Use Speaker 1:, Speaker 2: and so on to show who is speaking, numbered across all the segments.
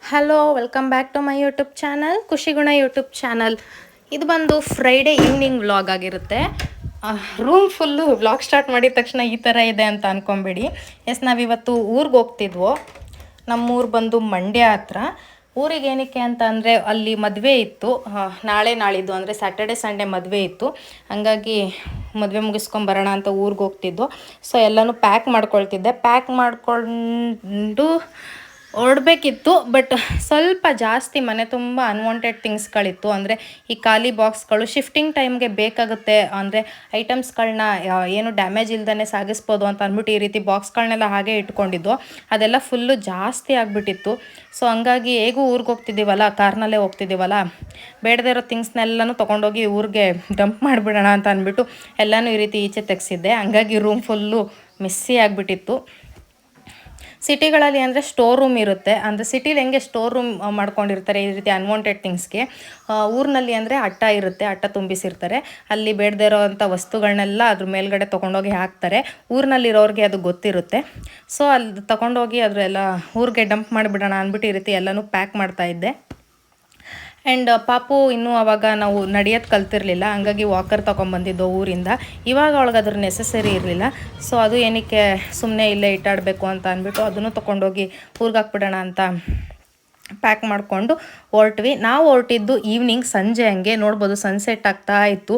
Speaker 1: Hello, welcome back to my YouTube channel, Khushiguna YouTube channel. ಇದು ಬಂದು Friday evening vlog ಆಗಿರುತ್ತೆ. Room full vlog start ಮಾಡಿದ ತಕ್ಷಣ ಈ ಥರ ಇದೆ ಅಂತ ಅಂದ್ಕೊಂಬೇಡಿ. ನಾವಿವತ್ತು ಊರಿಗೆ ಹೋಗ್ತಿದ್ವೋ. ನಮ್ಮೂರು ಬಂದು ಮಂಡ್ಯ ಹತ್ರ. ಊರಿಗೆ ಏನಕ್ಕೆ ಅಂತ ಅಂದರೆ ಅಲ್ಲಿ ಮದುವೆ ಇತ್ತು. ನಾಳಿದ್ದು ಅಂದರೆ ಸ್ಯಾಟರ್ಡೆ ಸಂಡೇ ಮದುವೆ ಇತ್ತು. ಹಾಗಾಗಿ ಮದುವೆ ಮುಗಿಸ್ಕೊಂಬರೋಣ ಅಂತ ಊರಿಗೆ ಹೋಗ್ತಿದ್ವು. ಸೊ ಎಲ್ಲನೂ ಪ್ಯಾಕ್ ಮಾಡ್ಕೊಳ್ತಿದ್ದೆ. ಪ್ಯಾಕ್ ಮಾಡಿಕೊಂಡು ಹೊರಡಬೇಕಿತ್ತು. ಬಟ್ ಸ್ವಲ್ಪ ಜಾಸ್ತಿ ಮನೆ ತುಂಬ ಅನ್ವಾಂಟೆಡ್ ಥಿಂಗ್ಸ್ಗಳಿತ್ತು. ಅಂದರೆ ಈ ಖಾಲಿ ಬಾಕ್ಸ್ಗಳು ಶಿಫ್ಟಿಂಗ್ ಟೈಮ್ಗೆ ಬೇಕಾಗುತ್ತೆ. ಅಂದರೆ ಐಟಮ್ಸ್ಗಳನ್ನ ಏನು ಡ್ಯಾಮೇಜ್ ಇಲ್ದೇ ಸಾಗಿಸ್ಬೋದು ಅಂತ ಅಂದ್ಬಿಟ್ಟು ಈ ರೀತಿ ಬಾಕ್ಸ್ಗಳನ್ನೆಲ್ಲ ಹಾಗೆ ಇಟ್ಕೊಂಡಿದ್ದು. ಅದೆಲ್ಲ ಫುಲ್ಲು ಜಾಸ್ತಿ ಆಗಿಬಿಟ್ಟಿತ್ತು. ಸೊ ಹಂಗಾಗಿ ಹೇಗೂ ಊರಿಗೆ ಹೋಗ್ತಿದ್ದೀವಲ್ಲ, ಕಾರ್ನಲ್ಲೇ ಹೋಗ್ತಿದ್ದೀವಲ್ಲ, ಬೇಡದೇ ಇರೋ ಥಿಂಗ್ಸ್ನೆಲ್ಲನೂ ತೊಗೊಂಡೋಗಿ ಊರಿಗೆ ಡಂಪ್ ಮಾಡಿಬಿಡೋಣ ಅಂತ ಅಂದ್ಬಿಟ್ಟು ಎಲ್ಲನೂ ಈ ರೀತಿ ಈಚೆ ತೆಗೆಸಿದ್ದೆ. ಹಂಗಾಗಿ ರೂಮ್ ಫುಲ್ಲು ಮೆಸ್ಸಿ ಆಗಿಬಿಟ್ಟಿತ್ತು. ಸಿಟಿಗಳಲ್ಲಿ ಅಂದರೆ ಸ್ಟೋರ್ ರೂಮ್ ಇರುತ್ತೆ. ಅಂದರೆ ಸಿಟಿಲಿ ಹೆಂಗೆ ಸ್ಟೋರ್ ರೂಮ್ ಮಾಡ್ಕೊಂಡಿರ್ತಾರೆ ಈ ರೀತಿ ಅನ್ವಾಂಟೆಡ್ ಥಿಂಗ್ಸ್ಗೆ, ಊರಿನಲ್ಲಿ ಅಂದರೆ ಅಟ್ಟ ಇರುತ್ತೆ, ಅಟ್ಟ ತುಂಬಿಸಿರ್ತಾರೆ. ಅಲ್ಲಿ ಬೇಡದೇ ಇರೋವಂಥ ವಸ್ತುಗಳನ್ನೆಲ್ಲ ಅದ್ರ ಮೇಲ್ಗಡೆ ತೊಗೊಂಡೋಗಿ ಹಾಕ್ತಾರೆ. ಊರಿನಲ್ಲಿರೋರಿಗೆ ಅದು ಗೊತ್ತಿರುತ್ತೆ. ಸೊ ಅಲ್ಲಿ ತೊಗೊಂಡೋಗಿ ಅದರೆಲ್ಲ ಊರಿಗೆ ಡಂಪ್ ಮಾಡಿಬಿಡೋಣ ಅಂದ್ಬಿಟ್ಟು ಈ ರೀತಿ ಎಲ್ಲನೂ ಪ್ಯಾಕ್ ಮಾಡ್ತಾಯಿದ್ದೆ. ಆ್ಯಂಡ್ ಪಾಪು ಇನ್ನೂ ಆವಾಗ ನಾವು ನಡೆಯೋದು ಕಲ್ತಿರಲಿಲ್ಲ. ಹಂಗಾಗಿ ವಾಕರ್ ತೊಗೊಂಬಂದಿದ್ದು ಊರಿಂದ. ಇವಾಗ ಅವಳಿಗೆ ಅದ್ರ ನೆಸಸರಿ ಇರಲಿಲ್ಲ. ಸೊ ಅದು ಏನಕ್ಕೆ ಸುಮ್ಮನೆ ಇಲ್ಲೇ ಇಟ್ಟಾಡಬೇಕು ಅಂತ ಅಂದ್ಬಿಟ್ಟು ಅದನ್ನು ತೊಗೊಂಡೋಗಿ ಊರಿಗೆ ಹಾಕ್ಬಿಡೋಣ ಅಂತ ಪ್ಯಾಕ್ ಮಾಡಿಕೊಂಡು ಹೊರಟ್ವಿ. ನಾವು ಹೊರಟಿದ್ದು ಈವ್ನಿಂಗ್, ಸಂಜೆ ಹಂಗೆ ನೋಡ್ಬೋದು ಸನ್ಸೆಟ್ ಆಗ್ತಾ ಇತ್ತು.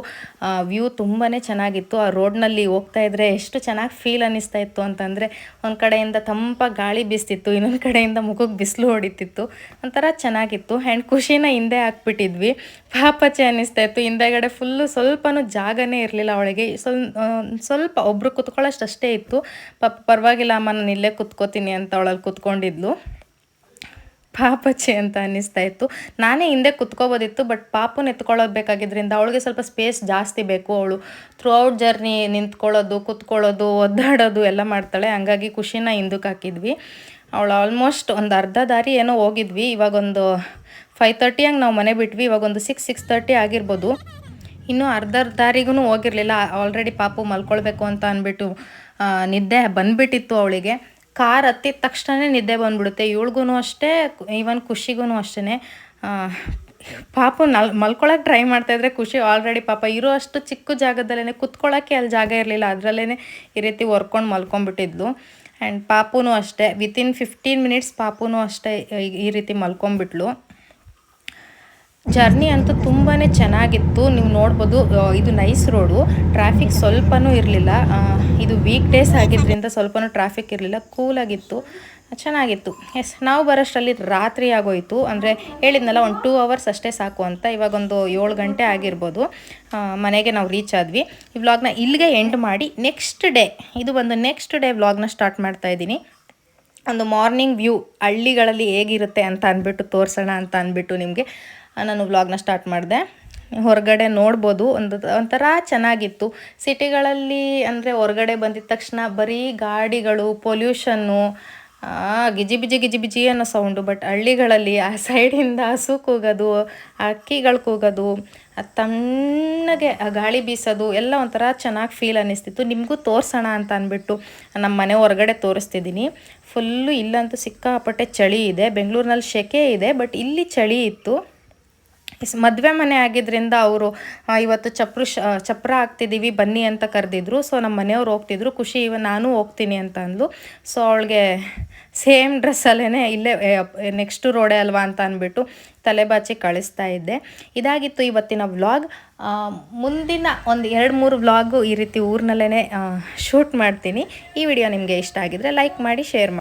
Speaker 1: ವ್ಯೂ ತುಂಬಾ ಚೆನ್ನಾಗಿತ್ತು. ಆ ರೋಡ್ನಲ್ಲಿ ಹೋಗ್ತಾ ಇದ್ದರೆ ಎಷ್ಟು ಚೆನ್ನಾಗಿ ಫೀಲ್ ಅನ್ನಿಸ್ತಾ ಇತ್ತು ಅಂತಂದರೆ, ಒಂದು ಕಡೆಯಿಂದ ತಂಪಾಗಿ ಗಾಳಿ ಬೀಸ್ತಿತ್ತು, ಇನ್ನೊಂದು ಕಡೆಯಿಂದ ಮುಖಕ್ಕೆ ಬಿಸಿಲು ಹೊಡಿತಿತ್ತು. ಒಂಥರ ಚೆನ್ನಾಗಿತ್ತು. ಆ್ಯಂಡ್ ಖುಷಿನ ಹಿಂದೆ ಹಾಕ್ಬಿಟ್ಟಿದ್ವಿ. ಪಾಪಚ್ಚೆ ಅನ್ನಿಸ್ತಾ ಇತ್ತು. ಹಿಂದೆಗಡೆ ಫುಲ್ಲು ಸ್ವಲ್ಪನೂ ಜಾಗನೇ ಇರಲಿಲ್ಲ ಅವಳಿಗೆ. ಸ್ವಲ್ಪ ಒಬ್ಬರು ಕುತ್ಕೊಳ್ಳೋಷ್ಟು ಅಷ್ಟೇ ಇತ್ತು. ಪರವಾಗಿಲ್ಲ ಅಮ್ಮ, ನಾನು ಇಲ್ಲೇ ಕುತ್ಕೋತೀನಿ ಅಂತ ಅವಳಲ್ಲಿ ಕುತ್ಕೊಂಡಿದ್ಲು. ಪಾಪಚ್ಚೆ ಅಂತ ಅನ್ನಿಸ್ತಾ ಇತ್ತು. ನಾನೇ ಹಿಂದೆ ಕುತ್ಕೋಬೋದಿತ್ತು, ಬಟ್ ಪಾಪುನ ಎತ್ಕೊಳ್ಳೋದು ಬೇಕಾಗಿದ್ದರಿಂದ ಅವಳಿಗೆ ಸ್ವಲ್ಪ ಸ್ಪೇಸ್ ಜಾಸ್ತಿ ಬೇಕು. ಅವಳು ಥ್ರೂ ಔಟ್ ಜರ್ನಿ ನಿಂತ್ಕೊಳ್ಳೋದು, ಕುತ್ಕೊಳ್ಳೋದು, ಒದ್ದಾಡೋದು ಎಲ್ಲ ಮಾಡ್ತಾಳೆ. ಹಂಗಾಗಿ ಖುಷಿನ ಹಿಂದಕ್ಕೆ ಹಾಕಿದ್ವಿ. ಅವಳು ಆಲ್ಮೋಸ್ಟ್ ಒಂದು ಅರ್ಧ ದಾರಿ ಏನೋ ಹೋಗಿದ್ವಿ. ಇವಾಗೊಂದು 5:30 ಹಂಗೆ ನಾವು ಮನೆ ಬಿಟ್ವಿ. ಇವಾಗೊಂದು 6:30 ಆಗಿರ್ಬೋದು. ಇನ್ನೂ ಅರ್ಧ ದಾರಿಗೂ ಹೋಗಿರಲಿಲ್ಲ. ಆಲ್ರೆಡಿ ಪಾಪು ಮಲ್ಕೊಳ್ಬೇಕು ಅಂತ ಅಂದ್ಬಿಟ್ಟು ನಿದ್ದೆ ಬಂದುಬಿಟ್ಟಿತ್ತು ಅವಳಿಗೆ. ಕಾರ್ ಹತ್ತಿದ ತಕ್ಷಣ ನಿದ್ದೆ ಬಂದುಬಿಡುತ್ತೆ. ಇವಳಿಗೂ ಅಷ್ಟೇ, ಈವನ್ ಖುಷಿಗೂ ಅಷ್ಟೇ. ಪಾಪು ಮಲ್ಕೊಳಕ್ಕೆ ಟ್ರೈ ಮಾಡ್ತಾಯಿದ್ರೆ ಖುಷಿ ಆಲ್ರೆಡಿ ಪಾಪ ಇರೋ ಅಷ್ಟು ಚಿಕ್ಕ ಜಾಗದಲ್ಲೇ ಕುತ್ಕೊಳ್ಳೋಕ್ಕೆ ಅಲ್ಲಿ ಜಾಗ ಇರಲಿಲ್ಲ. ಅದರಲ್ಲೇ ಈ ರೀತಿ ಹೊರ್ಕೊಂಡು ಮಲ್ಕೊಂಬಿಟ್ಟಿದ್ಲು. ಆ್ಯಂಡ್ ಪಾಪುನೂ ಅಷ್ಟೇ, ವಿತಿನ್ 15 ಮಿನಿಟ್ಸ್ ಪಾಪುನೂ ಅಷ್ಟೇ ಈ ರೀತಿ ಮಲ್ಕೊಂಬಿಟ್ಲು. ಜರ್ನಿ ಅಂತೂ ತುಂಬಾ ಚೆನ್ನಾಗಿತ್ತು. ನೀವು ನೋಡ್ಬೋದು, ಇದು ನೈಸ್ ರೋಡು, ಟ್ರಾಫಿಕ್ ಸ್ವಲ್ಪನೂ ಇರಲಿಲ್ಲ. ಇದು ವೀಕ್ ಡೇಸ್ ಆಗಿದ್ದರಿಂದ ಸ್ವಲ್ಪನೂ ಟ್ರಾಫಿಕ್ ಇರಲಿಲ್ಲ, ಕೂಲಾಗಿತ್ತು, ಚೆನ್ನಾಗಿತ್ತು. ನಾವು ಬರೋಷ್ಟರಲ್ಲಿ ರಾತ್ರಿ ಆಗೋಯಿತು. ಅಂದರೆ ಹೇಳಿದ್ನಲ್ಲ, ಒಂದು 2 ಅವರ್ಸ್ ಅಷ್ಟೇ ಸಾಕು ಅಂತ. ಇವಾಗೊಂದು 7 ಗಂಟೆ ಆಗಿರ್ಬೋದು. ಮನೆಗೆ ನಾವು ರೀಚ್ ಆದ್ವಿ. ಈ ವ್ಲಾಗ್ನ ಇಲ್ಲಿಗೆ ಎಂಡ್ ಮಾಡಿ ನೆಕ್ಸ್ಟ್ ಡೇ ವ್ಲಾಗ್ನ ಸ್ಟಾರ್ಟ್ ಮಾಡ್ತಾಯಿದ್ದೀನಿ. ಒಂದು ಮಾರ್ನಿಂಗ್ ವ್ಯೂ ಹಳ್ಳಿಗಳಲ್ಲಿ ಹೇಗಿರುತ್ತೆ ಅಂತ ಅಂದ್ಬಿಟ್ಟು ತೋರಿಸೋಣ ಅಂತ ಅಂದ್ಬಿಟ್ಟು ನಿಮಗೆ ನಾನು ವ್ಲಾಗ್ನ ಸ್ಟಾರ್ಟ್ ಮಾಡಿದೆ. ಹೊರಗಡೆ ನೋಡ್ಬೋದು, ಒಂಥರ ಚೆನ್ನಾಗಿತ್ತು. ಸಿಟಿಗಳಲ್ಲಿ ಅಂದರೆ ಹೊರಗಡೆ ಬಂದಿದ ತಕ್ಷಣ ಬರೀ ಗಾಡಿಗಳು, ಪೊಲ್ಯೂಷನ್ನು, ಗಿಜಿ ಅನ್ನೋ ಸೌಂಡು. ಬಟ್ ಹಳ್ಳಿಗಳಲ್ಲಿ ಆ ಸೈಡಿಂದ ಹಸು ಕೂಗೋದು, ಅಕ್ಕಿಗಳು ಕೂಗೋದು, ತಣ್ಣಗೆ ಗಾಳಿ ಬೀಸೋದು ಎಲ್ಲ ಒಂಥರ ಚೆನ್ನಾಗಿ ಫೀಲ್ ಅನ್ನಿಸ್ತಿತ್ತು. ನಿಮಗೂ ತೋರಿಸೋಣ ಅಂತ ಅಂದ್ಬಿಟ್ಟು ನಮ್ಮ ಮನೆ ಹೊರಗಡೆ ತೋರಿಸ್ತಿದ್ದೀನಿ. ಫುಲ್ಲು ಇಲ್ಲಂತೂ ಸಿಕ್ಕಾಪಟ್ಟೆ ಚಳಿ ಇದೆ. ಬೆಂಗಳೂರಿನಲ್ಲಿ ಸೆಕೆ ಇದೆ, ಬಟ್ ಇಲ್ಲಿ ಚಳಿ ಇತ್ತು. ಮದುವೆ ಮನೆ ಆಗಿದ್ದರಿಂದ ಅವರು ಇವತ್ತು ಚಪ್ರ ಹಾಕ್ತಿದ್ದೀವಿ ಬನ್ನಿ ಅಂತ ಕರೆದಿದ್ರು. ಸೊ ನಮ್ಮ ಮನೆಯವ್ರು ಹೋಗ್ತಿದ್ರು. ಖುಷಿ ನಾನು ಹೋಗ್ತೀನಿ ಅಂತ ಅಂದ್ಲು. ಸೊ ಅವಳಿಗೆ ಸೇಮ್ ಡ್ರೆಸ್ಸಲ್ಲೇ ಇಲ್ಲೇ ನೆಕ್ಸ್ಟ್ ರೋಡೇ ಅಲ್ವಾ ಅಂತ ಅಂದ್ಬಿಟ್ಟು ತಲೆ ಬಾಚಿ ಕಳಿಸ್ತಾ ಇದ್ದೆ. ಇದಾಗಿತ್ತು ಇವತ್ತಿನ ವ್ಲಾಗ್. ಮುಂದಿನ ಒಂದು 2-3 ವ್ಲಾಗು ಈ ರೀತಿ ಊರಿನಲ್ಲೇ ಶೂಟ್ ಮಾಡ್ತೀನಿ. ಈ ವಿಡಿಯೋ ನಿಮಗೆ ಇಷ್ಟ ಆಗಿದ್ರೆ ಲೈಕ್ ಮಾಡಿ, ಶೇರ್ ಮಾಡಿ.